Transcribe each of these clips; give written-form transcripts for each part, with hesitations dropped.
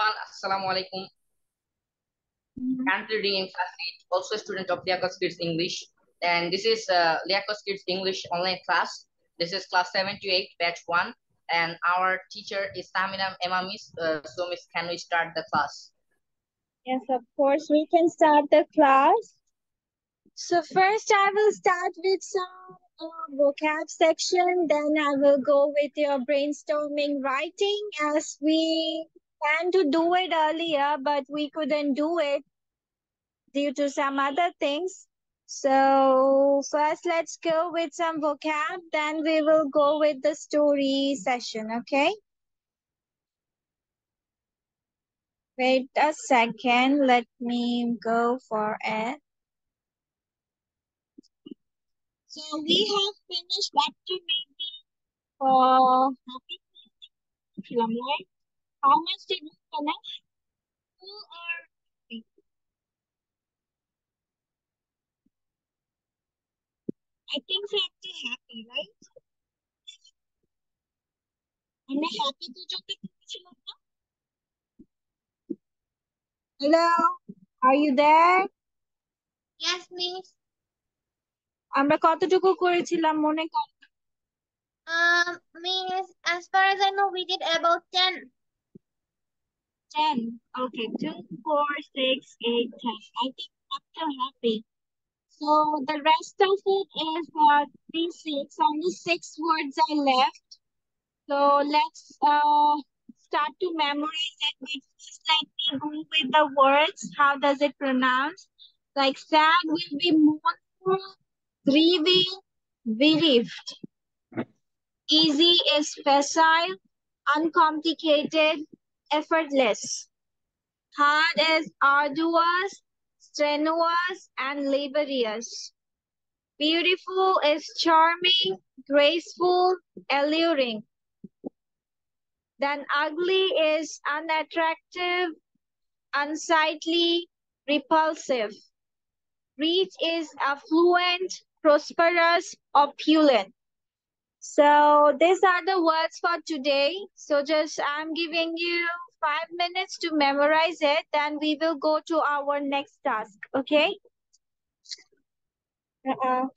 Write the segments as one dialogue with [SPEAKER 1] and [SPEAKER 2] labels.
[SPEAKER 1] everyone. Assalamu alaikum.
[SPEAKER 2] Mhm.
[SPEAKER 1] Currently reading in class 8, also a student of Liakos Kids English. And this is Liakos Kids English online class. This is class 7 to 8, batch 1. And our teacher is Samina Emamis. So, Miss, can we start the class?
[SPEAKER 2] Yes, of course, we can start the class. So first I will start with some vocab section, then I will go with your brainstorming writing as we planned to do it earlier, but we couldn't do it due to some other things. So first let's go with some vocab, then we will go with the story session, okay? Wait a second, let me go for it. So we have finished what to maybe for happy film, right? How much did we finish? Two or three? I think so up to happy, right? हमने happy को जो तक film ना? Hello, are you there?
[SPEAKER 3] Yes, miss.
[SPEAKER 2] আমরা কতটুকু করেছিলাম মনে কর?
[SPEAKER 3] Miss, as far as I know, we did about 10.
[SPEAKER 2] 10. Okay, 2, 4, 6, 8, 10. I think up to happy. So the rest of it is 3, 6. Only 6 words are left. So let's start to memorize it. But first, let me go with the words. How does it pronounce? Like sad will be mournful, grieving, bereaved. Easy is facile, uncomplicated, effortless. Hard is arduous, strenuous, and laborious. Beautiful is charming, graceful, alluring. Then ugly is unattractive, unsightly, repulsive. Rich is affluent, prosperous, opulent. So these are the words for today. So just I'm giving you 5 minutes to memorize it. Then we will go to our next task. Okay? Uh-uh.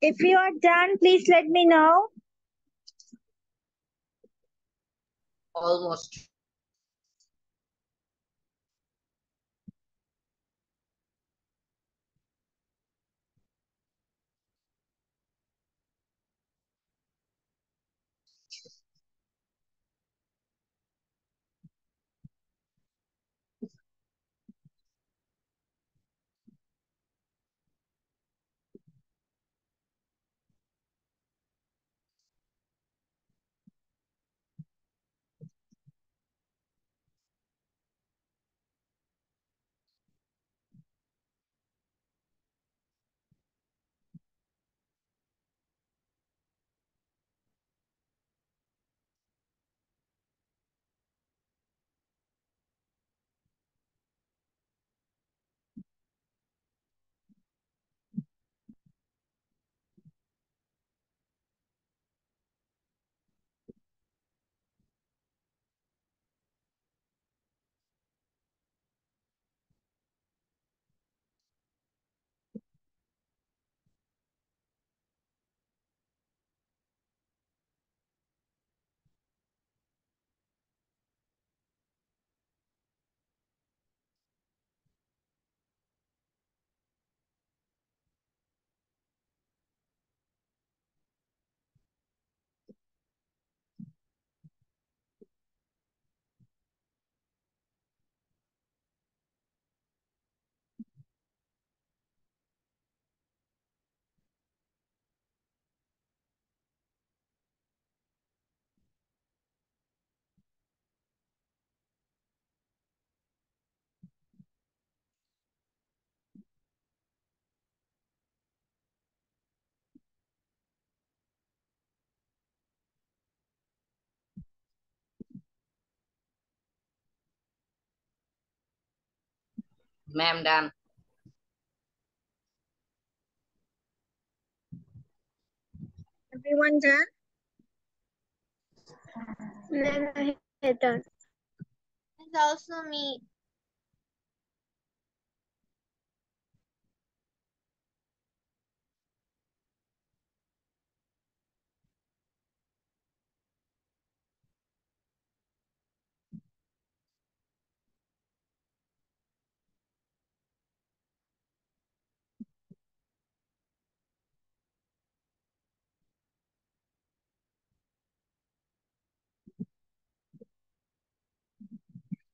[SPEAKER 2] If you are done, please let me know.
[SPEAKER 1] Almost. Ma'am, done.
[SPEAKER 2] Everyone done?
[SPEAKER 3] Ma'am, I have done. It's also me.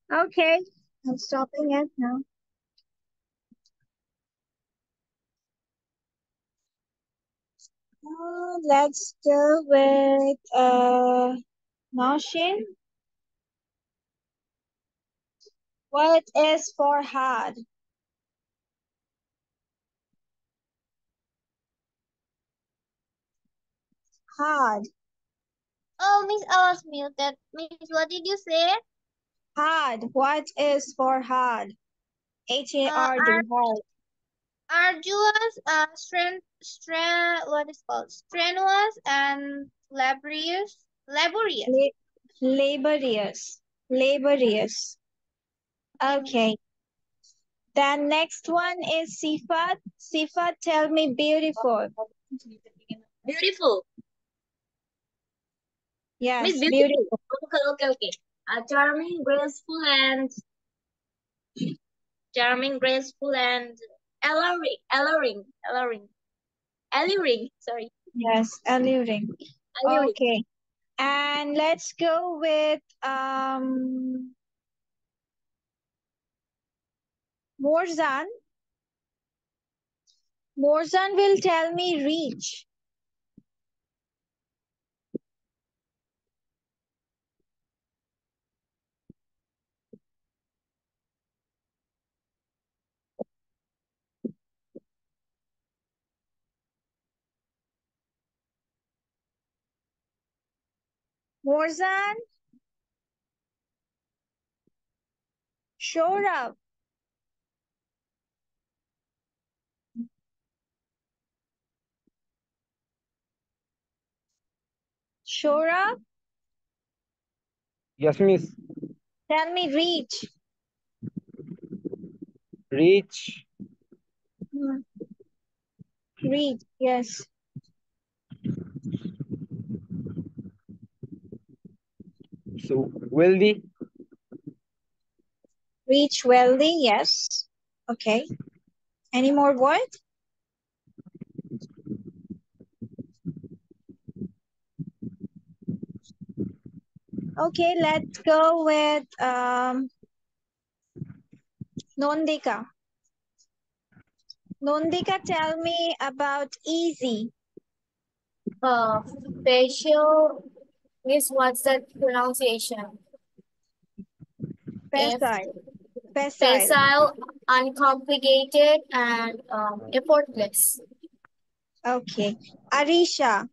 [SPEAKER 2] Okay, I'm stopping it now. Let's go with Noshin. What is for hard? Hard.
[SPEAKER 3] Oh, Miss, I was muted. Miss, what did you say?
[SPEAKER 2] Hard. What is for hard? H-A-R-D.
[SPEAKER 3] Ar
[SPEAKER 2] Hard.
[SPEAKER 3] arduous, what is called? Strenuous and laborious. Laborious.
[SPEAKER 2] Laborious. Laborious. Okay. Then next one is Sifat. Sifat, tell me beautiful.
[SPEAKER 4] Beautiful.
[SPEAKER 2] Yes,
[SPEAKER 4] Miss
[SPEAKER 2] beautiful.
[SPEAKER 4] beautiful. Okay. Charming, graceful, and alluring. Sorry.
[SPEAKER 2] Yes, alluring.
[SPEAKER 4] Alluring.
[SPEAKER 2] Okay. And let's go with Morzan. Morzan will tell me reach. Morzan, show up. Show up.
[SPEAKER 5] Yes, miss.
[SPEAKER 2] Tell me reach.
[SPEAKER 5] Reach.
[SPEAKER 2] Reach, yes.
[SPEAKER 5] So wealthy.
[SPEAKER 2] Reach wealthy, yes. Okay. Any more word? Okay, let's go with Nondika. Nondika, tell me about easy.
[SPEAKER 4] Facial. Miss, what's that pronunciation?
[SPEAKER 2] Facile. Facile.
[SPEAKER 4] Facile, uncomplicated, and effortless.
[SPEAKER 2] Okay. Arisha.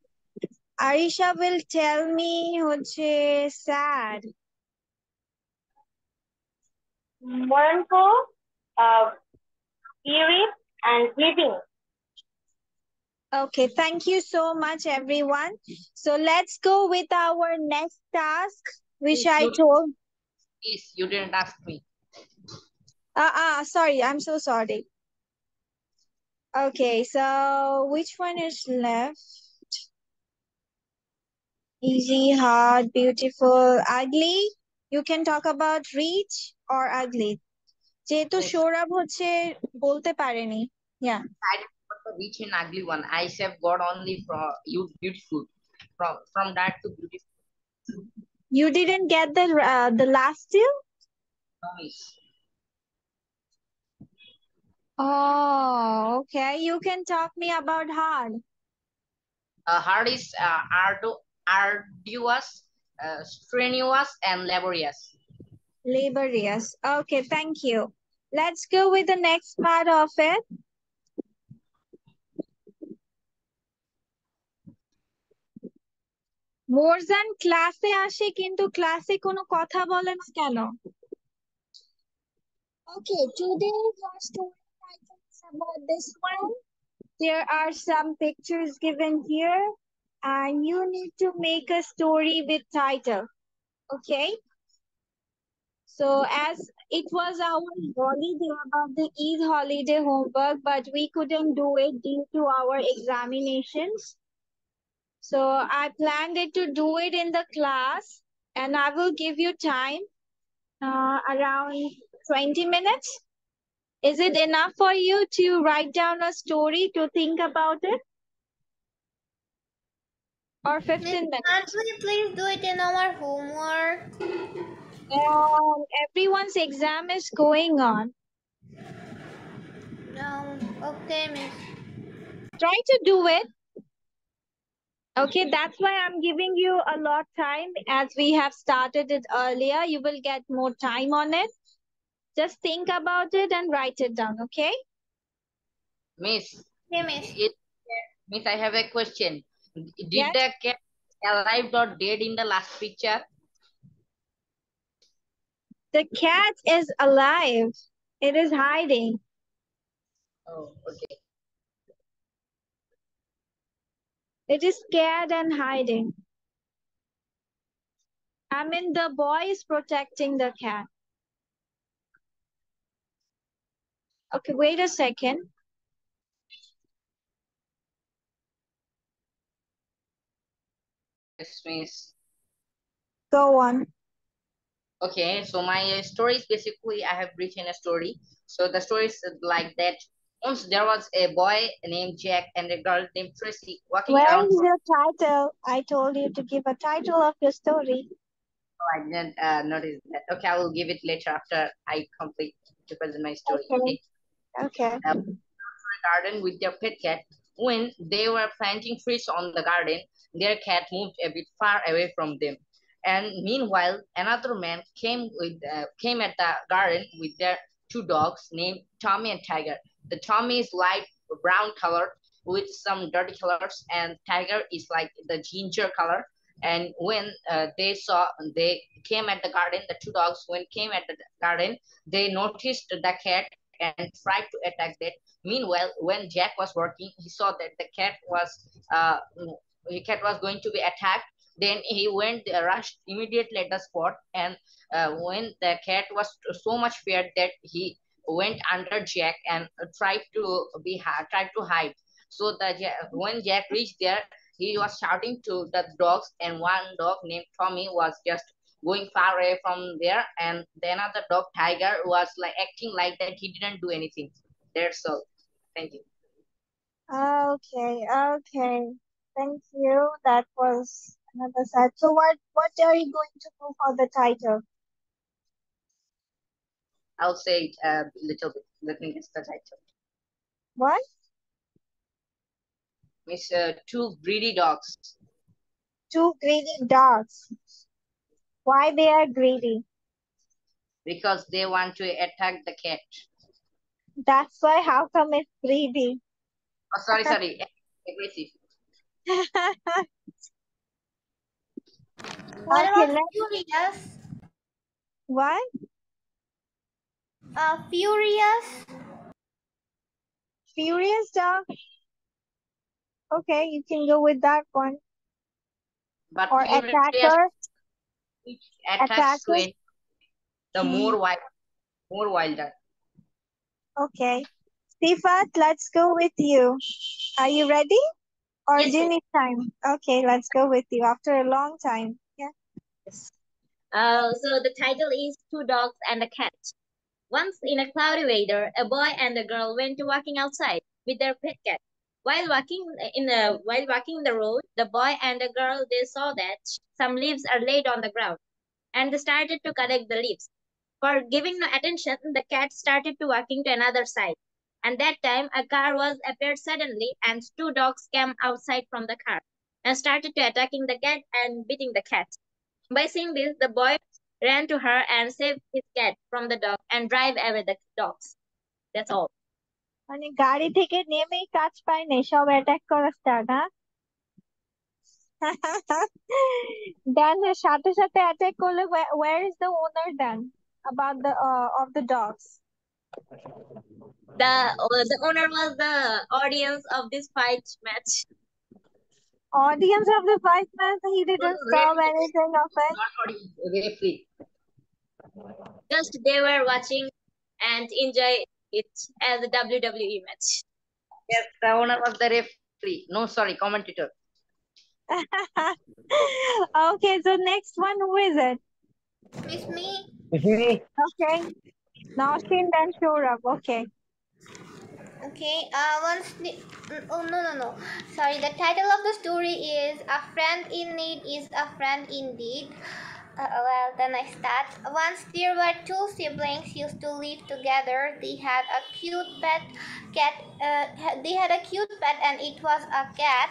[SPEAKER 2] Arisha will tell me hoche sad.
[SPEAKER 4] Mournful, eerie, and living.
[SPEAKER 2] Okay, thank you so much, everyone. So let's go with our next task, which I told.
[SPEAKER 1] Please, you didn't ask me.
[SPEAKER 2] Sorry, I'm so sorry. Okay, so which one is left? Easy, hard, beautiful, ugly. You can talk about reach or ugly. যেহেতু
[SPEAKER 1] Yes.
[SPEAKER 2] Sourav হচ্ছে বলতে পারেনি. Yeah.
[SPEAKER 1] I didn't got the rich and ugly one. I have got only from you beautiful. From that to beautiful.
[SPEAKER 2] You didn't get the last two?
[SPEAKER 1] No, miss.
[SPEAKER 2] Oh, okay. You can talk me about hard.
[SPEAKER 1] Hard is arduous, strenuous, and laborious.
[SPEAKER 2] Laborious. Okay, thank you. Let's go with the next part of it. মোরজান ক্লাসে আসে কিন্তু ক্লাসে কোনো কথা বলে না কেন? Okay, today's story title is about this one. There are some pictures given here, and you need to make a story with title. Okay? So as it was our holiday about the Eid holiday homework, but we couldn't do it due to our examinations. So I planned it to do it in the class, and I will give you time around 20 minutes. Is it enough for you to write down a story to think about it? Or 15
[SPEAKER 3] Miss, can't
[SPEAKER 2] minutes?
[SPEAKER 3] we please do it in our homework?
[SPEAKER 2] Everyone's exam is going on.
[SPEAKER 3] No. Okay, Miss.
[SPEAKER 2] Try to do it. Okay, that's why I'm giving you a lot time as we have started it earlier. You will get more time on it. Just think about it and write it down, okay?
[SPEAKER 1] Miss,
[SPEAKER 3] Okay, Miss.
[SPEAKER 1] Miss, I have a question. Did
[SPEAKER 2] Yes.
[SPEAKER 1] the cat alive or dead in the last picture?
[SPEAKER 2] The cat is alive. It is hiding.
[SPEAKER 1] Oh, okay.
[SPEAKER 2] It is scared and hiding. I mean, the boy is protecting the cat. Okay, wait a second.
[SPEAKER 1] Yes, Miss.
[SPEAKER 2] Go on.
[SPEAKER 1] Okay, so my story is basically I have written a story. So the story is like that. Once there was a boy named Jack and a girl named Tracy walking
[SPEAKER 2] Where
[SPEAKER 1] around.
[SPEAKER 2] is your title? I told you to give a title of your story.
[SPEAKER 1] I didn't notice that. Okay, I will give it later after I complete to present my story.
[SPEAKER 2] Okay.
[SPEAKER 1] Okay.
[SPEAKER 2] Okay.
[SPEAKER 1] Garden with their pet cat. When they were planting trees on the garden, their cat moved a bit far away from them. And meanwhile, another man came at the garden with their two dogs named Tommy and Tiger. The Tommy is light brown color with some dirty colors, and Tiger is like the ginger color. And when they came at the garden, the two dogs when came at the garden, they noticed the cat and tried to attack that. Meanwhile, when Jack was working, he saw that the cat was going to be attacked. Then he went rushed immediately at the spot, and when the cat was so much feared that he went under Jack and tried to hide. So when Jack reached there, he was shouting to the dogs, and one dog named Tommy was just going far away from there, and the another dog Tiger was like acting like that he didn't do anything. That's all. Thank you.
[SPEAKER 2] Okay. Okay. Thank you. That was another side. So what are you going to do for the title?
[SPEAKER 1] I'll say it a little bit. Let me guess the title.
[SPEAKER 2] What?
[SPEAKER 1] Miss Two Greedy Dogs.
[SPEAKER 2] Two greedy dogs. Why they are greedy?
[SPEAKER 1] Because they want to attack the cat.
[SPEAKER 2] That's why. How come it's greedy?
[SPEAKER 1] Oh, sorry. Aggressive.
[SPEAKER 3] What
[SPEAKER 2] Okay,
[SPEAKER 3] about
[SPEAKER 2] let's.
[SPEAKER 3] furious?
[SPEAKER 2] What?
[SPEAKER 3] Furious?
[SPEAKER 2] Furious dog? Okay, you can go with that one.
[SPEAKER 1] But
[SPEAKER 2] Or
[SPEAKER 1] furious
[SPEAKER 2] attacker?
[SPEAKER 1] attacks to
[SPEAKER 2] Attacker?
[SPEAKER 1] it, the more wilder.
[SPEAKER 2] Okay. Sifat, let's go with you. Are you ready? Or
[SPEAKER 1] Yes,
[SPEAKER 2] do you
[SPEAKER 1] yes.
[SPEAKER 2] need time? Okay, let's go with you after a long time. Yeah.
[SPEAKER 6] So the title is Two Dogs and a Cat. Once in a cloudy weather, a boy and a girl went walking outside with their pet cat. While walking the road, the boy and the girl they saw that some leaves are laid on the ground, and they started to collect the leaves. For giving no attention, the cat started to walking to another side. And that time, a car was appeared suddenly, and two dogs came outside from the car and started to attacking the cat and beating the cat. By seeing this, the boy ran to her and saved his cat from the dog and drive away the dogs. That's all.
[SPEAKER 2] মানে গাড়ি থেকে নেমেই কাজ পায় নাই সব attack করা start হ্যাঁ দেন সাথে সাথে অ্যাটাক করলে where is the owner then about the of the dogs
[SPEAKER 6] The owner was the audience of this fight match.
[SPEAKER 2] Audience of the fight match, he didn't stop anything of it.
[SPEAKER 1] Not audience, referee.
[SPEAKER 6] Just they were watching and enjoy it as a WWE match.
[SPEAKER 1] Yes, the owner was the referee. No, sorry, commentator.
[SPEAKER 2] Okay, so next one, who is it?
[SPEAKER 3] Miss me.
[SPEAKER 5] Me.
[SPEAKER 2] Okay. Nausheen, then Shurab. Okay.
[SPEAKER 3] Okay. No. Sorry. The title of the story is "A Friend in Need is a Friend Indeed." Well, then I start. Once there were two siblings used to live together. They had a cute pet cat. They had a cute pet, and it was a cat.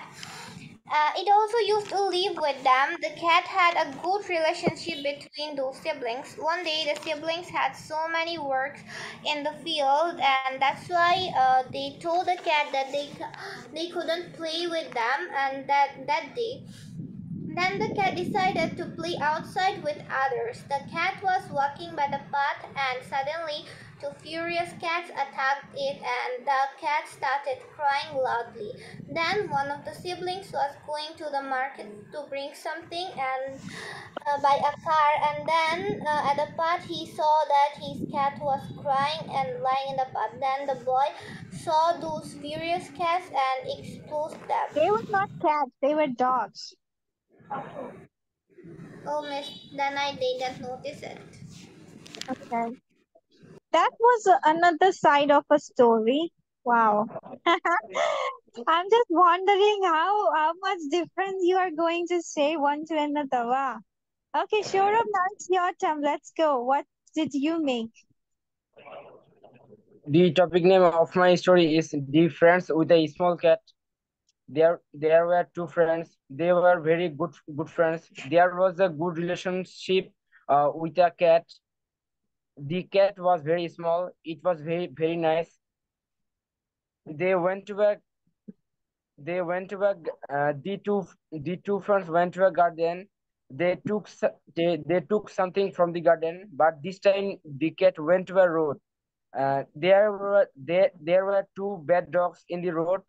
[SPEAKER 3] It also used to live with them. The cat had a good relationship between those siblings. One day, the siblings had so many works in the field, and that's why they told the cat that they couldn't play with them, and that day. Then the cat decided to play outside with others. The cat was walking by the path, and suddenly two furious cats attacked it, and the cat started crying loudly. Then one of the siblings was going to the market to bring something and by a car, and then at the path he saw that his cat was crying and lying in the path. Then the boy saw those furious cats and exposed them.
[SPEAKER 2] They were not cats, they were dogs.
[SPEAKER 3] Oh, miss, then I didn't notice it.
[SPEAKER 2] Okay. That was another side of a story. Wow. I'm just wondering how much difference you are going to say one to another. Wow. Okay, Shurab, now it's your turn. Let's go. What did you make?
[SPEAKER 5] The topic name of my story is The Friends with a Small Cat. There were two friends. They were very good friends. There was a good relationship with a cat. The cat was very small. It was very nice. They went to a the two friends went to a garden. They took something from the garden, but this time the cat went to a road. There were two bad dogs in the road.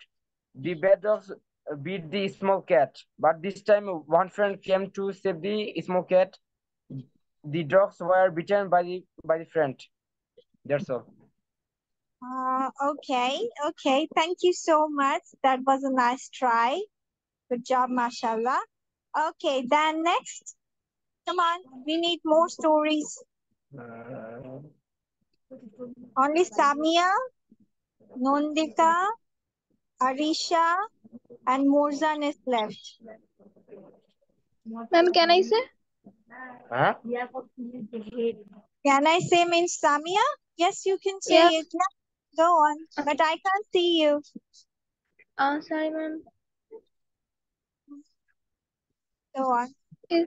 [SPEAKER 5] The bad dogs beat the small cat, but this time one friend came to save the small cat. The dogs were beaten by the friend. That's all.
[SPEAKER 2] Okay. Thank you so much. That was a nice try. Good job, mashallah. Okay, then next. Come on, we need more stories. Only Samia, Nondika, Arisha, and Morzan is left.
[SPEAKER 3] Ma'am, can I say?
[SPEAKER 5] Huh?
[SPEAKER 2] Can I say means Samia? Yes, you can say
[SPEAKER 3] Yeah.
[SPEAKER 2] it. Yeah, go on. But I can't see you.
[SPEAKER 3] Sorry, ma'am.
[SPEAKER 2] Go on.
[SPEAKER 3] Okay.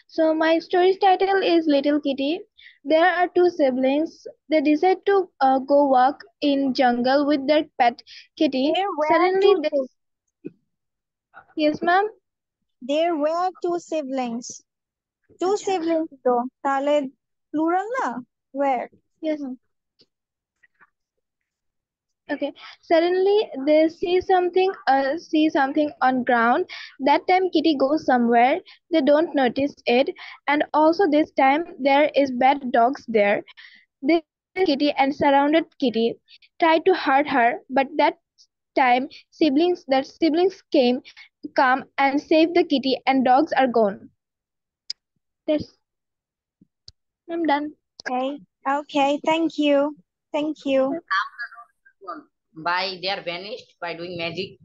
[SPEAKER 3] So my story's title is Little Kitty. There are two siblings. They decide to go walk in jungle with their pet kitty.
[SPEAKER 2] There were
[SPEAKER 3] Suddenly,
[SPEAKER 2] two
[SPEAKER 3] yes, ma'am.
[SPEAKER 2] There were two siblings. Two siblings though. Tale plural na? Where?
[SPEAKER 3] Yes. Okay. Suddenly they see something on ground. That time Kitty goes somewhere. They don't notice it. And also this time there is bad dogs there. They Kitty and surrounded Kitty, tried to hurt her, but that time siblings come and save the kitty and dogs are gone. That's I'm done.
[SPEAKER 2] Okay, thank you. Thank you.
[SPEAKER 1] By they are vanished by doing magic.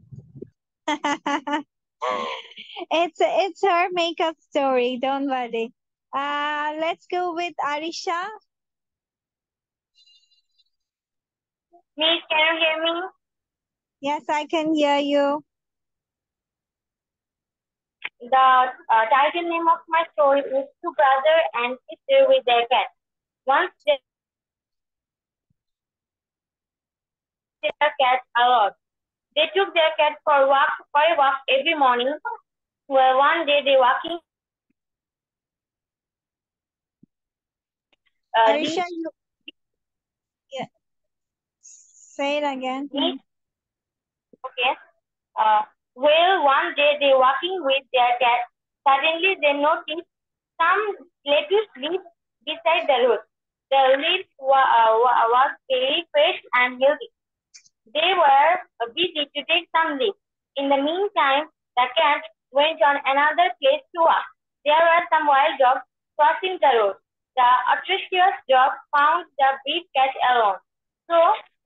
[SPEAKER 2] It's her makeup story, don't worry. Let's go with Arisha.
[SPEAKER 4] Miss, can you hear me?
[SPEAKER 2] Yes, I can hear you.
[SPEAKER 4] The title name of my story is Two Brother and Sister with Their Cat. Once their cat a lot. They took their cat for a walk every morning. Well, one day they walking.
[SPEAKER 2] Arisha, Say it again.
[SPEAKER 4] Meet, okay. Well, one day they walking with their cat. Suddenly they noticed some lettuce leaves beside the road. The leaves was very fresh and healthy. They were busy to take some leaves. In the meantime, the cat went on another place to walk. There were some wild dogs crossing the road. The atrocious dog found the big cat alone. So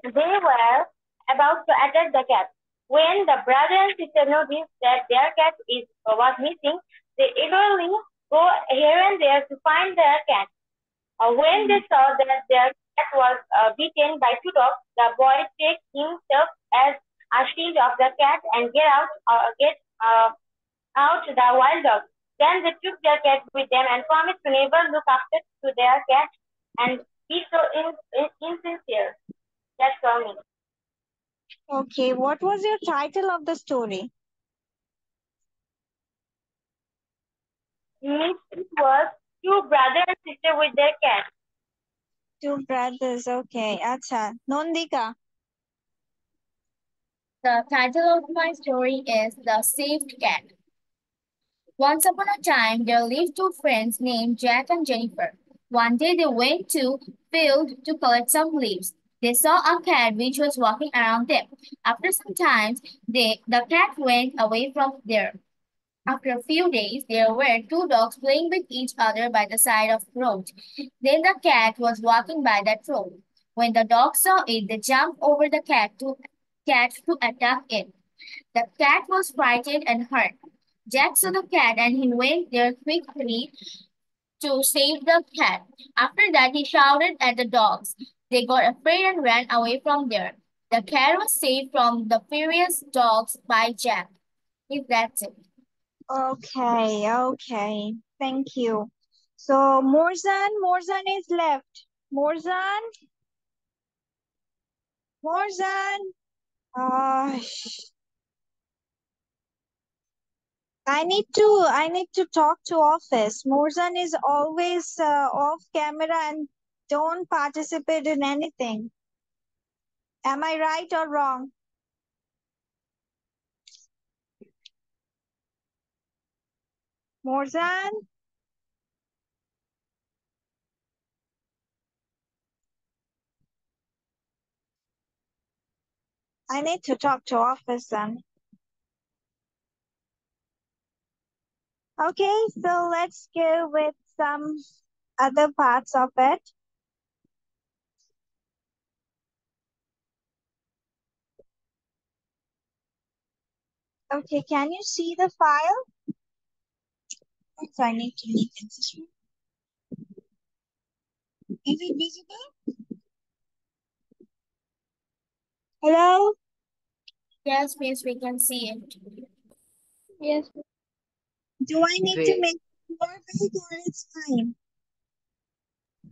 [SPEAKER 4] they were about to attack the cat. When the brother and sister noticed that their cat was missing, they eagerly go here and there to find their cat. When they saw that their cat was beaten by two dogs, the boy takes himself as a shield of the cat and get out the wild dog. Then they took their cat with them and promised to never look after to their cat and be so insincere. That's for me.
[SPEAKER 2] Okay, what was your title of the story?
[SPEAKER 4] It was two brother and sister with their cat.
[SPEAKER 2] Two brothers. Okay, acha. Nondika.
[SPEAKER 7] The title of my story is The Saved Cat. Once upon a time, there lived two friends named Jack and Jennifer. One day they went to field to collect some leaves. They saw a cat which was walking around them. After some time, the cat went away from there. After a few days, there were two dogs playing with each other by the side of the road. Then the cat was walking by that road. When the dogs saw it, they jumped over the cat to attack it. The cat was frightened and hurt. Jack saw the cat and he went there quickly to save the cat. After that, he shouted at the dogs. They got afraid and ran away from there. The cat was saved from the furious dogs by Jack. If that's it.
[SPEAKER 2] Okay, okay. Thank you. So Morzan is left. Morzan? I need to talk to office. Morzan is always off camera and don't participate in anything. Am I right or wrong? Morzan? I need to talk to office then. Okay, so let's go with some other parts of it. Okay, can you see the file? So I need to make it this one. Is it visible? Hello?
[SPEAKER 7] Yes, miss, we can see it.
[SPEAKER 6] Yes.
[SPEAKER 2] Do I need to make it more big or it's fine?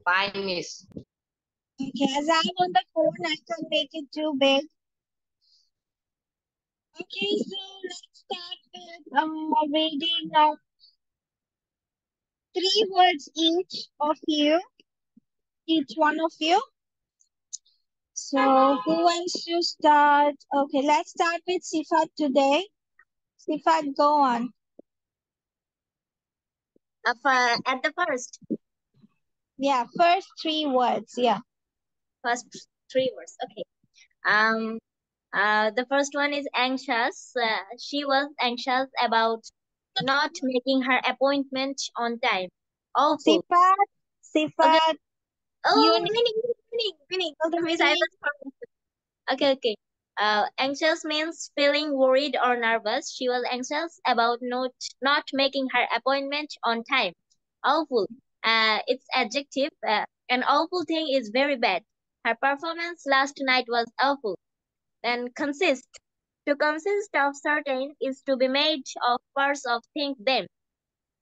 [SPEAKER 1] Fine, miss.
[SPEAKER 2] Okay, as I'm on the phone, I can make it too big. Okay, so let's start with reading 3 words each one of you. So who wants to start? Okay, let's start with Sifat today. Sifat, go on.
[SPEAKER 6] At the first.
[SPEAKER 2] Yeah, first 3 words. Yeah.
[SPEAKER 6] First 3 words. Okay. The first one is anxious. She was anxious about not making her appointment on time. Awful.
[SPEAKER 2] Sifat.
[SPEAKER 6] Oh,
[SPEAKER 2] You
[SPEAKER 6] winning. Miss, I was okay. Anxious means feeling worried or nervous. She was anxious about not making her appointment on time. Awful. It's adjective. An awful thing is very bad. Her performance last night was awful. Then consist. To consist of certain is to be made of parts of things them.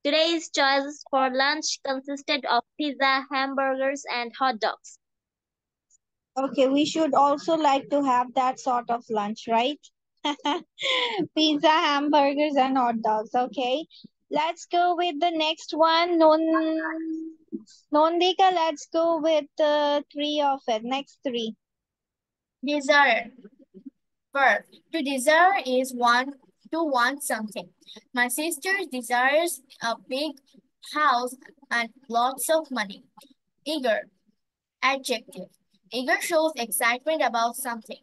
[SPEAKER 6] Today's choices for lunch consisted of pizza, hamburgers, and hot dogs.
[SPEAKER 2] Okay, we should also like to have that sort of lunch, right? Pizza, hamburgers, and hot dogs. Okay, let's go with the next one. Nondika, let's go with 3 of it. Next 3.
[SPEAKER 7] Desire. Verb. To desire is to want something. My sister desires a big house and lots of money. Eager. Adjective. Eager shows excitement about something.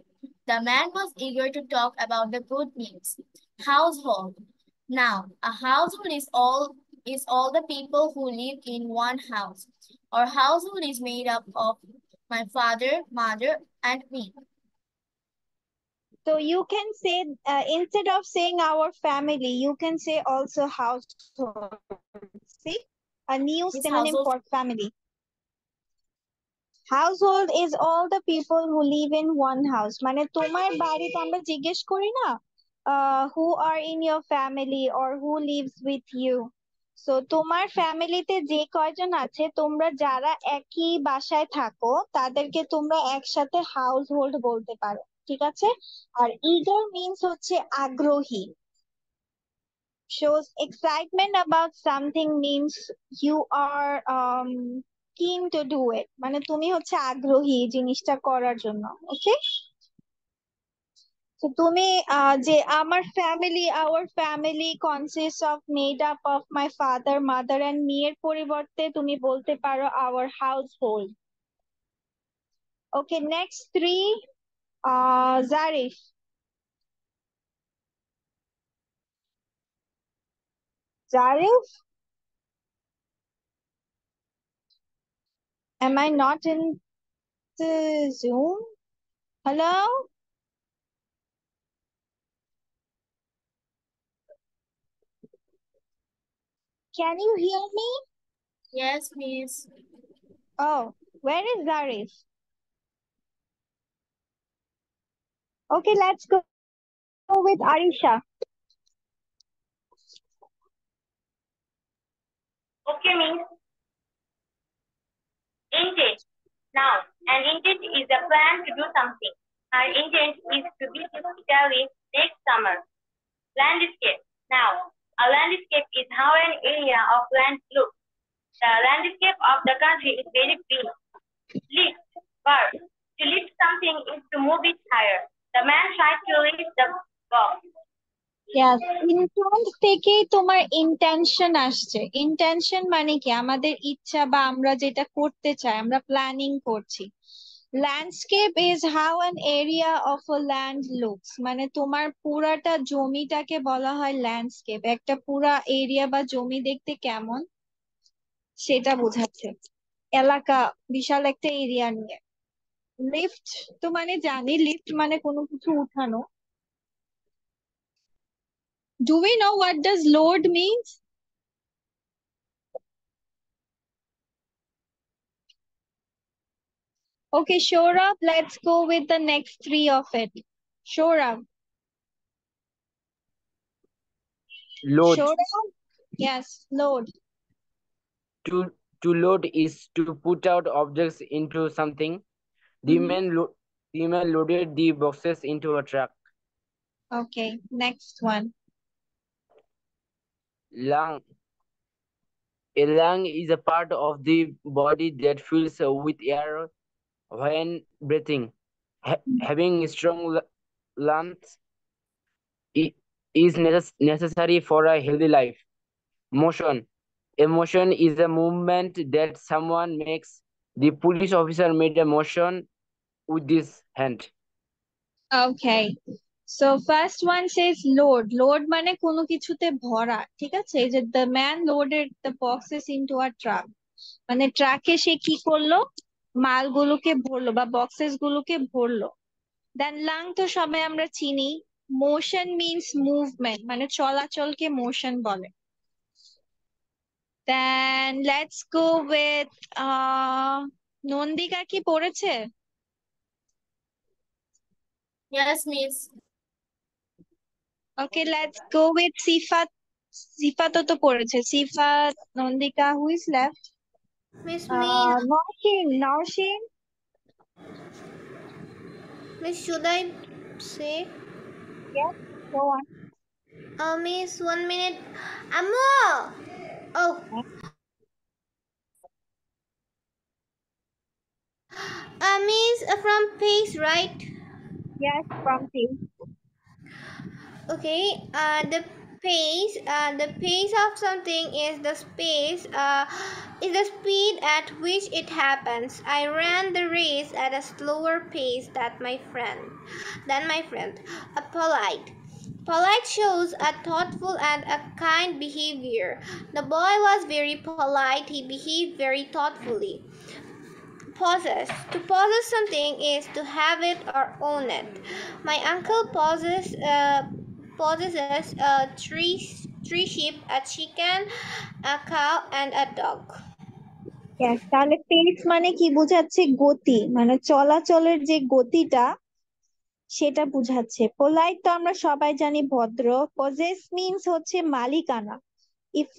[SPEAKER 7] The man was eager to talk about the good news. Household. Noun. A household is all the people who live in one house. Our household is made up of my father, mother, and me.
[SPEAKER 2] So you can say, instead of saying our family, you can say also household. See, a new
[SPEAKER 7] This
[SPEAKER 2] synonym
[SPEAKER 7] household
[SPEAKER 2] for family. Household is all the people who live in one house. মানে তোমার বাড়িতে আমরা জিজ্ঞেস করি না, who are in your family or who lives with you. So তোমার ফ্যামিলিতে যে কয়জন আছে, তোমরা যারা একই বাসায় থাকো তাদেরকে তোমরা একসাথে হাউসহোল্ড বলতে পারো, ঠিক আছে? আর eager means হচ্ছে আগ্রহী, shows excitement about something, means you are keen to do it, মানে তুমি হচ্ছে আগ্রহী জিনিসটা করার জন্য, ওকে? তো তুমি যে আমার family, our family consists of made up of my father, mother and me এর পরিবর্তে তুমি বলতে পারো our household. Okay, next three, Zarif. Zarif, am I not in the Zoom? Hello? Can you hear me?
[SPEAKER 7] Yes, miss.
[SPEAKER 2] Oh, where is Zarif? Okay, let's go with Arisha.
[SPEAKER 4] Okay, means intent. Now, an intent is a plan to do something. Our intent is to visit Italy next summer. Landscape. Now, a landscape is how an area of land looks. The landscape of the country is very big. Lift. Verb. To lift something is to move it higher. The man tried to lift the box.
[SPEAKER 2] Yes, intent থেকেই তোমার intention আসছে। Intention মানে কি? আমাদের ইচ্ছা বা আমরা যেটা করতে চাই, আমরা প্ল্যানিং করছি। Landscape is how an area of a land looks, মানে তোমার পুরাটা জমিটাকে বলা হয় ল্যান্ডস্কেপ। একটা পুরা এরিয়া বা জমি দেখতে কেমন সেটা বোঝাচ্ছে, এলাকা, বিশাল একটা এরিয়া নিয়ে। লিফট তো মানে জানি, লিফট মানে কোনো কিছু উঠানো। Do we know what does load means? Okay, Shorab, let's go with the next three of it. Shorab.
[SPEAKER 5] Load.
[SPEAKER 2] Shorab? Yes, load.
[SPEAKER 5] To load is to put out objects into something. The man loaded the boxes into a truck.
[SPEAKER 2] Okay, next one.
[SPEAKER 5] Lung. A lung is a part of the body that fills with air when breathing. Having strong lungs is necessary for a healthy life. Motion. A motion is a movement that someone makes. The police officer made a motion with his hand.
[SPEAKER 2] Okay. So first one says load. Load মানে কোনো কিছুতে ভরা, ঠিক আছে? এই যে the man loaded the boxes into a truck. মানে ট্রাকে সে কি করলো? মালগুলোকে ভরলো বা বক্সেস গুলোকে ভরলো। দেন লাং তো সবাই আমরা চিনি। মোশন মিন্স মুভমেন্ট, মানে চলাচলকে মোশন বলে। Then let's go with Nandika কি পড়েছে?
[SPEAKER 7] Yes, miss.
[SPEAKER 2] Okay, let's go with Sifat. Sifat তো পড়েছে। Sifat, Nandika, who is left?
[SPEAKER 3] Miss me.
[SPEAKER 2] Naushin, Naushin.
[SPEAKER 3] Miss, should I say?
[SPEAKER 2] Yes, go on.
[SPEAKER 3] Miss, 1 minute. Ammo! Oh. Miss, from Pace, right?
[SPEAKER 2] Yes, prompting.
[SPEAKER 3] Okay, the pace of something is the speed at which it happens. I ran the race at a slower pace than my friend. A polite shows a thoughtful and a kind behavior. The boy was very polite. He behaved very thoughtfully. Possess. To possess something is to have it or own it. My uncle possesses three sheep, a chicken, a cow, and a dog.
[SPEAKER 2] Yes, তাহলে pace মানে কি বোঝাচ্ছে? গতি, মানে চলাচলের যে গতিটা সেটা বুঝাচ্ছে। পোলাইট তো আমরা সবাই জানি ভদ্র। পজেস মিন্স হচ্ছে মালিকানা। If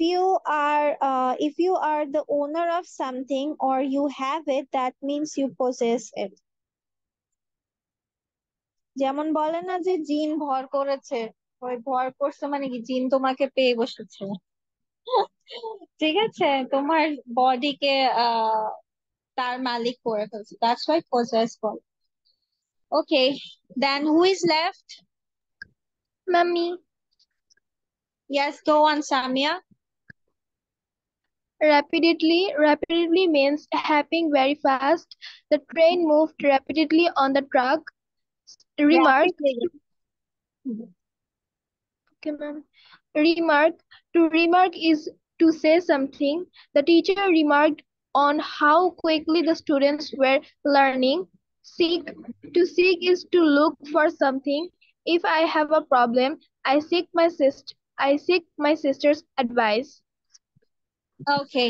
[SPEAKER 2] you are the owner of something or you have it, that means you possess it. যেমন বলে না যে জিন ভর করেছে, ওই ভর করছে মানে কি জিন তোমাকে পেয়ে বসেছে। ঠিক আছে, তোমার বডিকে তার মালিক করে ফেলছে, that's why possess বলে। Okay, then who is left?
[SPEAKER 8] Mummy.
[SPEAKER 2] Yes, go on, Samia.
[SPEAKER 8] Rapidly means happening very fast. The train moved rapidly on the track. Remark.
[SPEAKER 2] Rapidly.
[SPEAKER 8] Okay, ma'am. To remark is to say something. The teacher remarked on how quickly the students were learning. To seek is to look for something. If I have a problem, I seek my sister's advice.
[SPEAKER 2] Okay,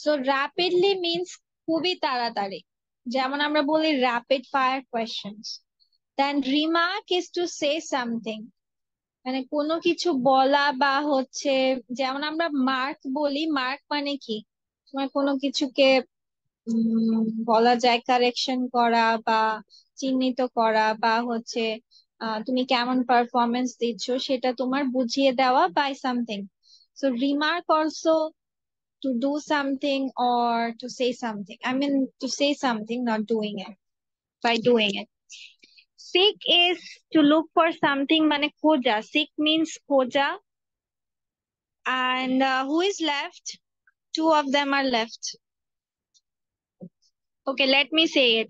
[SPEAKER 2] so rapidly means খুবই তাড়াতাড়ি, যেমন আমরা বলি rapid fire questions. Then remark is to say something, মানে কোনো কিছু বলা বা হচ্ছে, যেমন আমরা মার্ক বলি, মার্ক মানে কি, তোমার কোনো কিছুকে বলা যায় কারেকশন করা বা চিহ্নিত করা, বা হচ্ছে তুমি কেমন পারফরমেন্স দিচ্ছ সেটা তোমার বুঝিয়ে দেওয়া by something. So remark also to do something or to say something. I mean to say something, not doing it, by doing it. Seek is to look for something, মানে খোঁজা. Seek means খোঁজা. And who is left? Two of them are left. Okay, let me say it.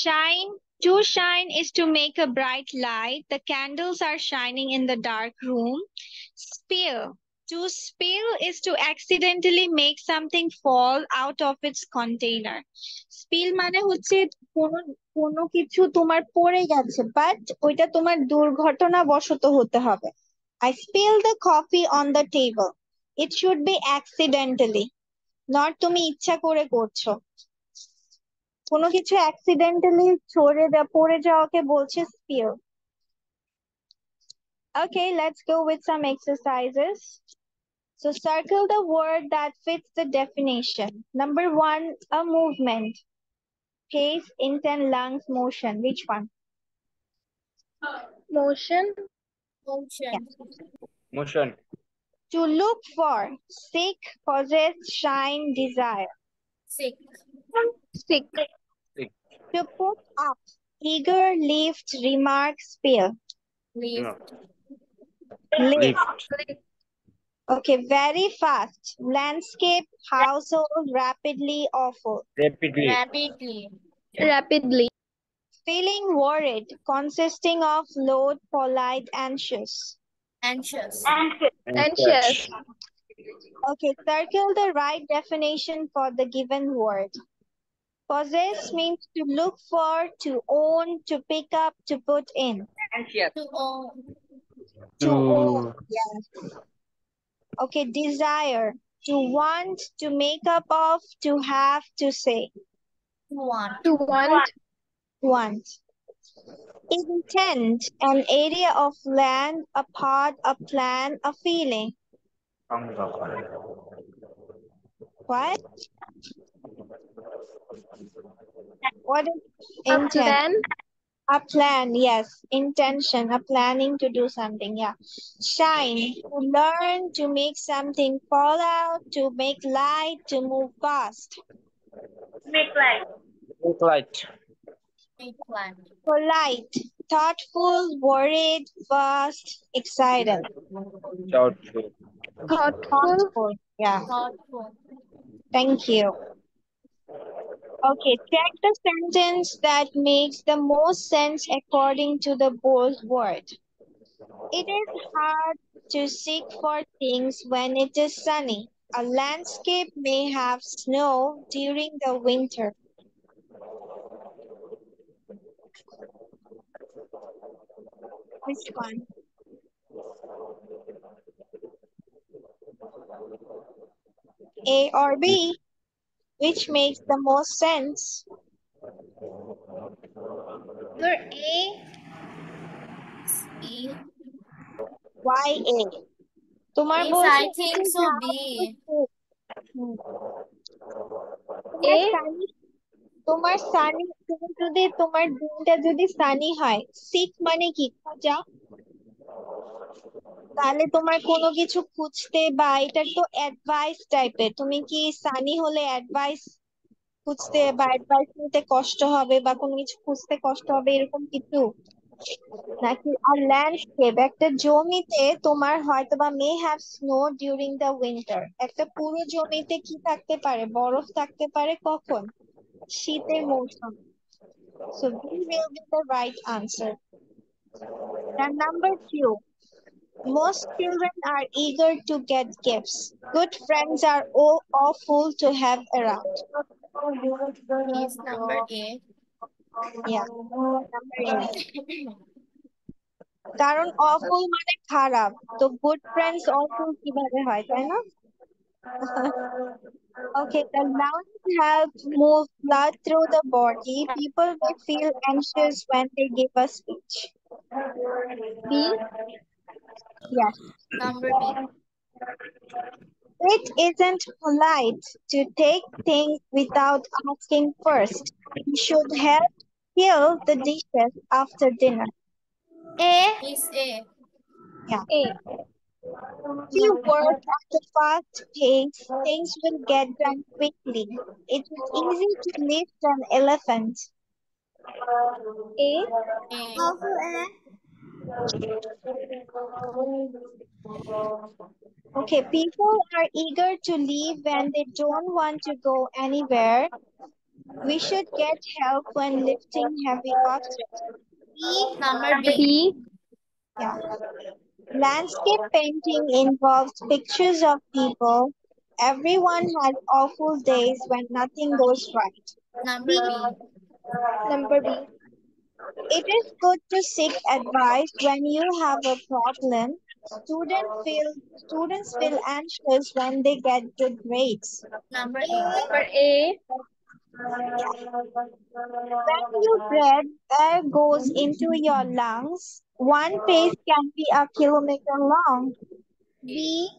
[SPEAKER 2] Shine. To shine is to make a bright light. The candles are shining in the dark room. Spill. To spill is to accidentally make something fall out of its container. Spill মানে হচ্ছে কোনো কিছু তোমার পড়ে গেছে, but ওইটা তোমার দুর্ঘটনাবশত হতে হবে। I spilled the coffee on the table. It should be accidentally, not তুমি ইচ্ছা করে করছো। কোনো কিছু accidentally পড়ে যাওয়াকে বলছে spill. Okay, let's go with some exercises. So circle the word that fits the definition. Number 1, a movement. Pace, intent, lungs, motion. Which one?
[SPEAKER 8] Motion.
[SPEAKER 5] Motion.
[SPEAKER 2] To look for. Seek, possess, shine, desire.
[SPEAKER 7] Sick.
[SPEAKER 2] To put up. Eager, lift, remark, spill.
[SPEAKER 7] Lift.
[SPEAKER 2] Lift. Okay, very fast. Landscape, household, rapidly, awful.
[SPEAKER 7] Rapidly.
[SPEAKER 2] Feeling worried, consisting of low, polite, anxious.
[SPEAKER 7] Anxious.
[SPEAKER 2] Okay, circle the right definition for the given word. Possess means to look for, to own, to pick up, to put in.
[SPEAKER 1] Anxious.
[SPEAKER 7] To own.
[SPEAKER 2] To own, yes. Okay, desire. To want, to make up of, to have, to say.
[SPEAKER 7] To want.
[SPEAKER 2] Want. Intent, an area of land, a part, a plan, a feeling. What? What is intent? A plan, yes. Intention, a planning to do something, yeah. Shine, to learn, to make something fall out, to make light, to move fast.
[SPEAKER 4] Make light.
[SPEAKER 5] Light.
[SPEAKER 2] Polite, thoughtful, worried, fast, excited.
[SPEAKER 5] Doubtful.
[SPEAKER 8] Thoughtful.
[SPEAKER 2] Thoughtful. Yeah,
[SPEAKER 7] Thoughtful.
[SPEAKER 2] thank you. Okay, check the sentence that makes the most sense according to the bold word. It is hard to seek for things when it is sunny. A landscape may have snow during the winter. Which one? A or B? Which makes the most sense?
[SPEAKER 3] Number A.
[SPEAKER 7] B.
[SPEAKER 2] Why A? তোমার
[SPEAKER 7] Yes,
[SPEAKER 2] বলছে
[SPEAKER 7] I think so. B.
[SPEAKER 2] তোমার
[SPEAKER 8] A.
[SPEAKER 2] Sunny তোমার সানি তুমি যদি তোমার দিনটা যদি সানি হয় সিক মানে কি খোঁজা তাহলে তোমার কোনো কিছু খুঁজতে বা এটা তো অ্যাডভাইস টাইপের তুমি কি সানি হলে অ্যাডভাইস খুঁজতে বা অ্যাডভাইস নিতে কষ্ট হবে বা কোনো কিছু খুঁজতে কষ্ট হবে এরকম কিছু নাকি আর ল্যান্ডস্কেপ একটা জমিতে তোমার হয়তো বা may have snow during the winter একটা পুরো জমিতে কি থাকতে পারে বরফ থাকতে পারে কখন শীতের মৌসুম so B will be the right answer. And number 2, most children are eager to get gifts. Good friends are awful to have around.
[SPEAKER 7] Yes, number A.
[SPEAKER 2] Yeah, number A. কারণ awful মানে খারাপ তো good friends awful কিভাবে হয় তাই না okay the lungs help move blood through the body people may feel anxious when they give a speech
[SPEAKER 8] B.
[SPEAKER 2] yes
[SPEAKER 7] Number B.
[SPEAKER 2] it isn't polite to take things without asking first you should help peel the dishes after dinner
[SPEAKER 3] A.
[SPEAKER 7] Yes, A.
[SPEAKER 2] yeah
[SPEAKER 8] A.
[SPEAKER 2] if you work at a fast pace, things will get done quickly. It is easy to lift an elephant.
[SPEAKER 8] A.
[SPEAKER 7] A.
[SPEAKER 3] Also A.
[SPEAKER 2] Okay, people are eager to leave when they don't want to go anywhere. We should get help when lifting heavy objects.
[SPEAKER 3] B.
[SPEAKER 7] Number B.
[SPEAKER 8] B.
[SPEAKER 2] Yeah. Landscape painting involves pictures of people. Everyone has awful days when nothing goes right.
[SPEAKER 7] Number B.
[SPEAKER 8] Number B.
[SPEAKER 2] It is good to seek advice when you have a problem. Students feel anxious when they get good grades.
[SPEAKER 7] Number A.
[SPEAKER 8] Number A.
[SPEAKER 2] When you breathe, air goes into your lungs. One pace can be a kilometer long.
[SPEAKER 3] B.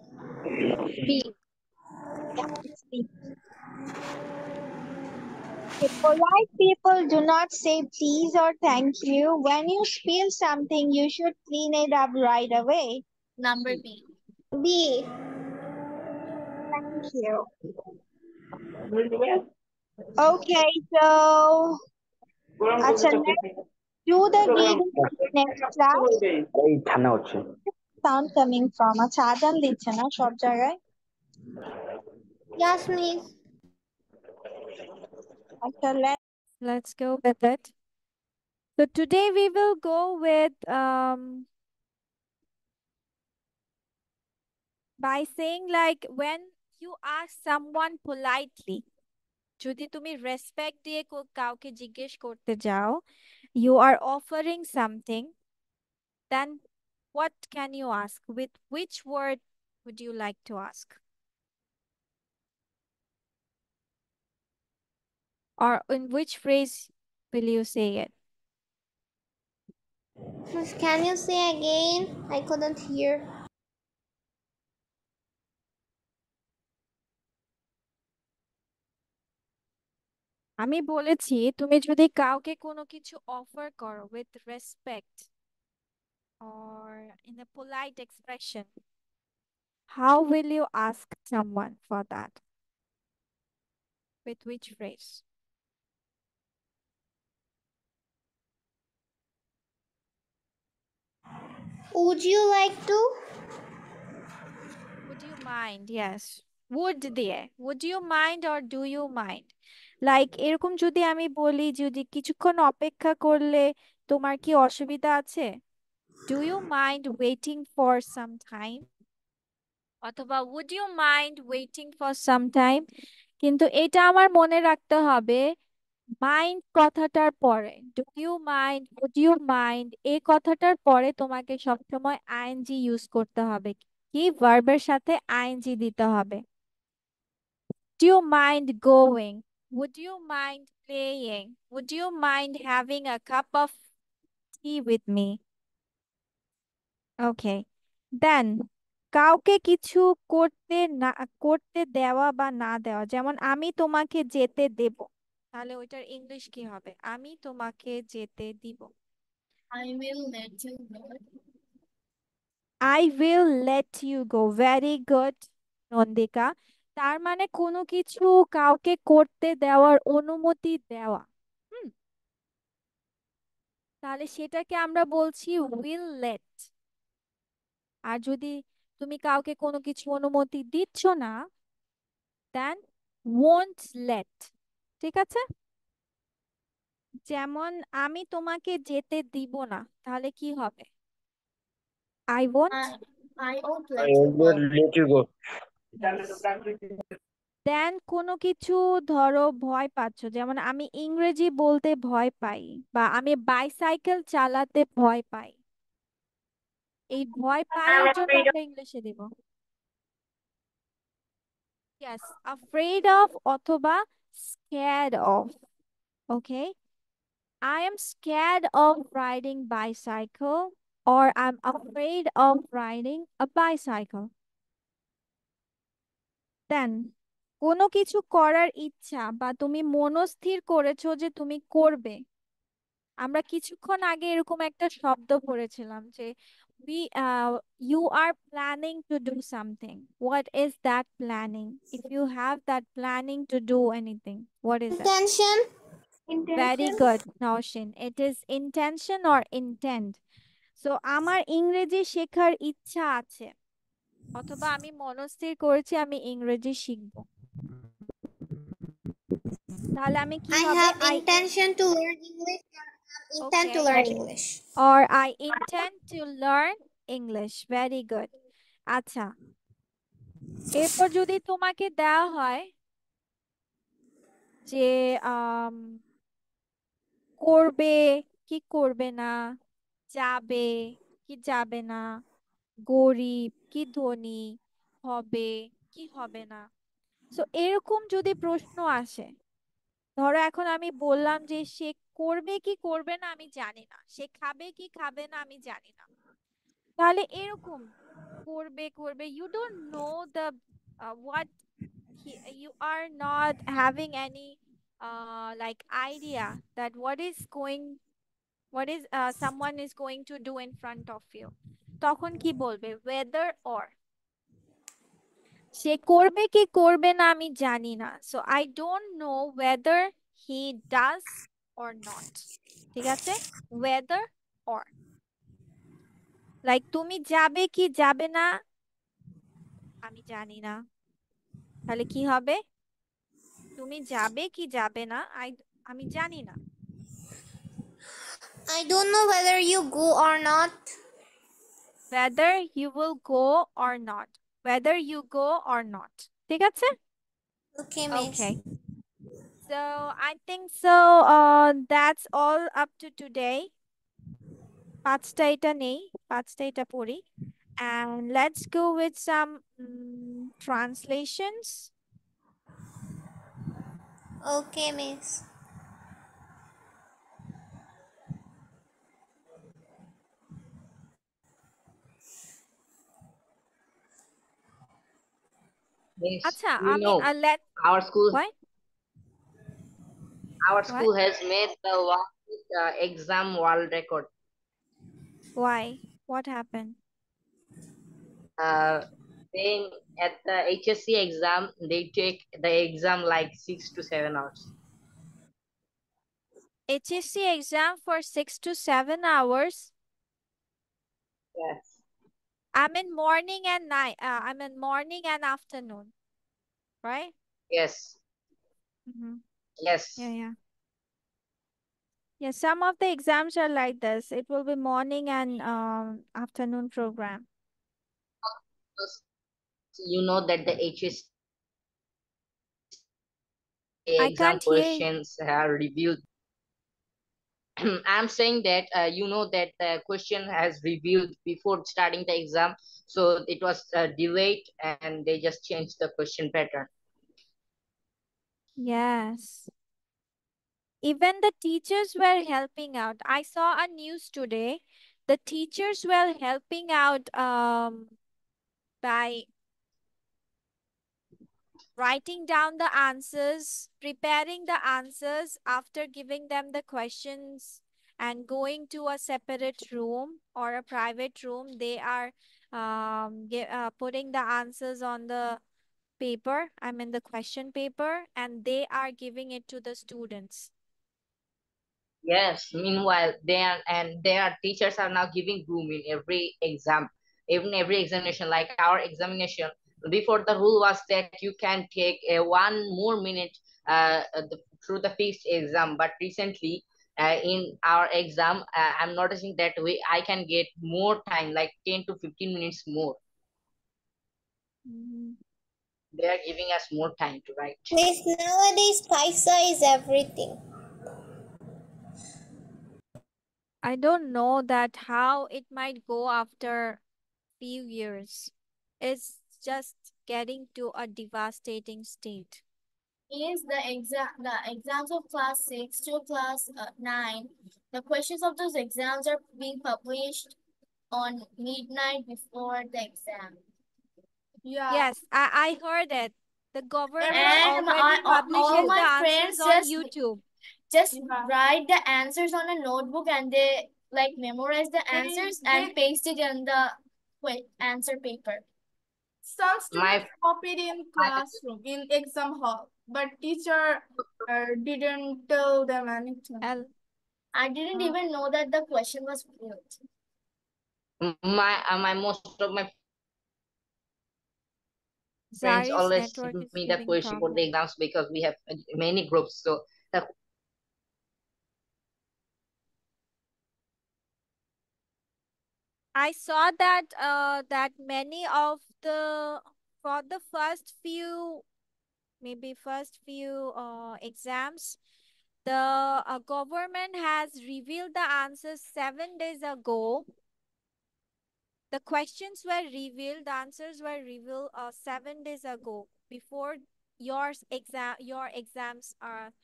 [SPEAKER 8] B.
[SPEAKER 2] Yeah, it's the- Okay, polite people do not say please or thank you. When you spill something, you should clean it up right away.
[SPEAKER 7] Number B.
[SPEAKER 3] B.
[SPEAKER 2] Thank you. Okay, so let's do the reading in the next class.
[SPEAKER 5] এই ঠান্ডা হচ্ছে
[SPEAKER 2] Sound coming from আজান দিচ্ছে না সব জায়গায়
[SPEAKER 3] Yes, miss.
[SPEAKER 2] আচ্ছা
[SPEAKER 9] Let's go with it. So today we will go with by saying like when you ask someone politely, যদি তুমি রেসপেক্ট দিয়ে কাউকে জিজ্ঞেস করতে যাও, you are offering something, then what can you ask? With which word would you like to ask? Or in which phrase will you say it?
[SPEAKER 3] Miss, can you say again? I couldn't hear.
[SPEAKER 9] আমি বলেছি তুমি যদি কাউকে কোনো কিছু offer করো with respect or in a polite expression, how will you ask someone for that? With which phrase?
[SPEAKER 3] Would you like to?
[SPEAKER 9] Would you mind? Yes. Would দিয়ে would you mind or do you mind? Like এরকম যদি আমি বলি যদি কিছুক্ষণ অপেক্ষা করলে তোমার কি অসুবিধা আছে? Do you mind waiting for some time? অথবা would you mind waiting for some time? কিন্তু এটা আমার মনে রাখতে হবে মাইন্ড কথাটার পরে do you mind would you mind এই কথাটার পরে তোমাকে সবসময় আইএনজি ইউজ করতে হবে কি ভার্বের সাথে আইএনজি দিতে হবে do you mind going would you mind playing would you mind having a cup of tea with me okay then কাউকে কিছু করতে দেওয়া বা না দেওয়া যেমন আমি তোমাকে যেতে দেব তাহলে ওইটার ইংলিশ কি হবে আমি তোমাকে যেতে দিব
[SPEAKER 7] I will let you go.
[SPEAKER 9] I will let you go very good Nandika তার মানে কোনো কিছু কাউকে করতে দেওয়ার অনুমতি দেওয়া হুম তাহলে সেটাকে আমরা বলছি will let আর যদি তুমি কাউকে কোনো কিছু অনুমতি দিচ্ছ না দেন won't let ঠিক আছে যেমন আমি তোমাকে যেতে দিব না তাহলে কি হবে I won't
[SPEAKER 7] I won't
[SPEAKER 5] I
[SPEAKER 7] let you go.
[SPEAKER 5] will let you go.
[SPEAKER 9] দেন কোনো কিছু ধরো ভয় পাচ্ছ যেমন আমি ইংরেজি বলতে ভয় পাই বা আমি বাইসাইকেল চালাতে ভয় পাই এই ভয় পাই
[SPEAKER 4] I'm
[SPEAKER 9] এর জন্য
[SPEAKER 4] afraid of
[SPEAKER 9] আমরা ইংলিশে দেব yes afraid of অথবা scared of okay I am scared of riding bicycle or I'm afraid of riding a bicycle দেন কোনো কিছু করার ইচ্ছা বা তুমি মনস্থির করেছো যে তুমি করবে আমরা কিছুক্ষণ আগে এরকম একটা শব্দ পড়েছিলাম যে we you are planning to do something what is that planning if you have that planning to do anything what is it
[SPEAKER 3] Intention.
[SPEAKER 9] very
[SPEAKER 8] Intention.
[SPEAKER 9] good Naushin it is intention or intent so আমার ইংরেজি শেখার ইচ্ছা আছে অথবা আমি মনস্থির করেছি আমি ইংরেজি শিখব তাহলে আমি কি
[SPEAKER 3] I
[SPEAKER 9] হবে
[SPEAKER 3] have intention to learn English or intend to
[SPEAKER 9] Okay.
[SPEAKER 3] learn English.
[SPEAKER 9] or I intend to learn English very good আচ্ছা এরপর যদি তোমাকে দেওয়া হয় যে করবে কি করবে না যাবে কি যাবে না গরিব কি ধনী হবে কি হবে না তো এরকম যদি প্রশ্ন আসে ধরো এখন আমি বললাম যে সে করবে কি করবে না আমি জানি না সে খাবে কি খাবে না আমি জানি না তাহলে এরকম করবে করবে you don't know the what you are not having any like idea that what is someone is going to do in front of you তখন কি বলবে whether or সে করবে কি করবে না আমি জানি না so I don't know whether he does or not ঠিক আছে whether or লাইক তুমি যাবে কি যাবে না আমি জানি না তাহলে কি হবে তুমি যাবে কি যাবে না আমি জানি না
[SPEAKER 3] I don't know whether you go or not.
[SPEAKER 9] whether you will go or not whether you go or not ঠিক আছে
[SPEAKER 3] Okay, miss.
[SPEAKER 9] okay so I think so that's all up to today পাঁচটা এটা নেই পাঁচটা এটা পড়ি and let's go with some translations
[SPEAKER 3] Okay, miss.
[SPEAKER 1] Miss,
[SPEAKER 9] আচ্ছা
[SPEAKER 1] you
[SPEAKER 9] আমি
[SPEAKER 1] know,
[SPEAKER 9] let
[SPEAKER 1] our school
[SPEAKER 9] what
[SPEAKER 1] our
[SPEAKER 9] What?
[SPEAKER 1] school has made the longest exam world record.
[SPEAKER 9] why what happened
[SPEAKER 1] Then at the HSC exam, they take the exam like 6 to 7 hours.
[SPEAKER 9] HSC exam for 6 to 7 hours
[SPEAKER 1] Yes.
[SPEAKER 9] I'm in morning and night. I'm in morning and afternoon, right?
[SPEAKER 1] Yes.
[SPEAKER 9] Mm-hmm.
[SPEAKER 1] Yes.
[SPEAKER 9] Yeah. Yeah, some of the exams are like this. It will be morning and afternoon program.
[SPEAKER 1] You know that the HSC
[SPEAKER 9] I
[SPEAKER 1] exam
[SPEAKER 9] can't hear you.
[SPEAKER 1] questions are revealed. I'm saying that you know that the question has revealed before starting the exam, so it was delayed and they just changed the question pattern.
[SPEAKER 9] Yes. Even the teachers were helping out. I saw a news today. The teachers were helping out by writing down the answers, preparing the answers after giving them the questions and going to a separate room or a private room. They are putting the answers on the paper, I mean the question paper, and they are giving it to the students.
[SPEAKER 1] Yes, meanwhile, their teachers are now giving room in every exam, even every examination, like our examination. Before the rule was that you can take a 1 more minute through the fixed exam, but recently in our exam, I'm noticing that I can get more time, like 10 to 15 minutes more.
[SPEAKER 9] Mhm.
[SPEAKER 1] They are giving us more time to write.
[SPEAKER 3] Miss, nowadays paisa is everything.
[SPEAKER 9] I don't know that how it might go after few years. It's just getting to a devastating state.
[SPEAKER 7] Is the exams of class 6 to class 9, the questions of those exams are being published on midnight before the exam.
[SPEAKER 2] Yeah.
[SPEAKER 9] Yes, I heard it. The government
[SPEAKER 7] And
[SPEAKER 9] already
[SPEAKER 7] all
[SPEAKER 9] publishes the
[SPEAKER 7] my
[SPEAKER 9] answers
[SPEAKER 7] friends
[SPEAKER 9] on YouTube.
[SPEAKER 7] just
[SPEAKER 2] Yeah.
[SPEAKER 7] write the answers on a notebook and they like memorize the answers and paste it in the answer paper.
[SPEAKER 2] Some
[SPEAKER 1] My
[SPEAKER 2] students copied in classroom, in exam hall, but teacher didn't tell them anything.
[SPEAKER 7] I didn't even know that the question was built.
[SPEAKER 1] my most of my friends
[SPEAKER 9] Zari's
[SPEAKER 1] always
[SPEAKER 9] network
[SPEAKER 1] give
[SPEAKER 9] is
[SPEAKER 1] me the
[SPEAKER 9] giving
[SPEAKER 1] question for the
[SPEAKER 9] problem.
[SPEAKER 1] exams because we have many groups. So the
[SPEAKER 9] I saw that that many of the for the first few exams, the government has revealed the answers 7 days ago. The questions were revealed, the answers were revealed 7 days ago before your exams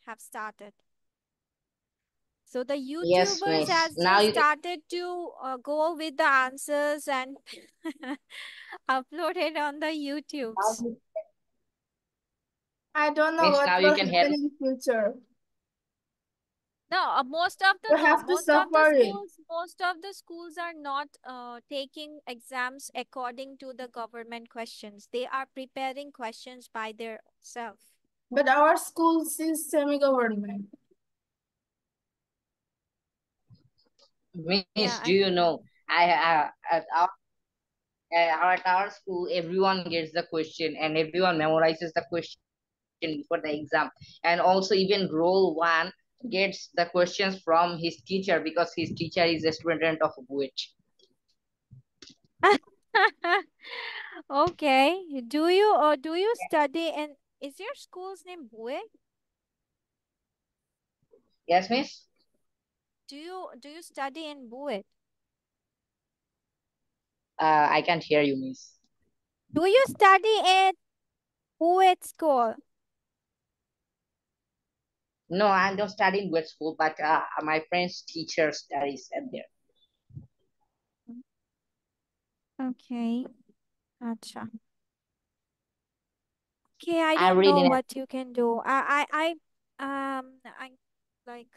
[SPEAKER 9] have started. So the
[SPEAKER 1] yes,
[SPEAKER 9] YouTubers
[SPEAKER 1] miss.
[SPEAKER 9] has
[SPEAKER 1] Now
[SPEAKER 9] just
[SPEAKER 1] you
[SPEAKER 9] started to go with the answers and upload it on the YouTubes.
[SPEAKER 2] I don't know
[SPEAKER 1] miss
[SPEAKER 2] what
[SPEAKER 1] now you
[SPEAKER 2] will
[SPEAKER 1] can
[SPEAKER 2] happen
[SPEAKER 1] help.
[SPEAKER 2] in future.
[SPEAKER 9] No, most of the
[SPEAKER 2] You have to
[SPEAKER 9] most of the
[SPEAKER 2] suffer it.
[SPEAKER 9] schools are not taking exams according to the government questions. They are preparing questions by their self.
[SPEAKER 2] But our schools is semi-government.
[SPEAKER 1] Miss,
[SPEAKER 9] Yeah,
[SPEAKER 1] do you know at our school everyone gets the question and everyone memorizes the question before the exam, and also even roll one gets the questions from his teacher because his teacher is a student of BUET.
[SPEAKER 9] Okay. Do you study in, is your school's name Bue?
[SPEAKER 1] Yes, miss.
[SPEAKER 9] Do you study in Bue?
[SPEAKER 1] I can't hear you, miss.
[SPEAKER 9] Do you study in Bue school?
[SPEAKER 1] No, I don't study in BUET school, but my friend's teacher studies at there.
[SPEAKER 9] Okay. Acha. Okay, I
[SPEAKER 1] I
[SPEAKER 9] don't
[SPEAKER 1] read
[SPEAKER 9] know
[SPEAKER 1] in
[SPEAKER 9] what you can do. I like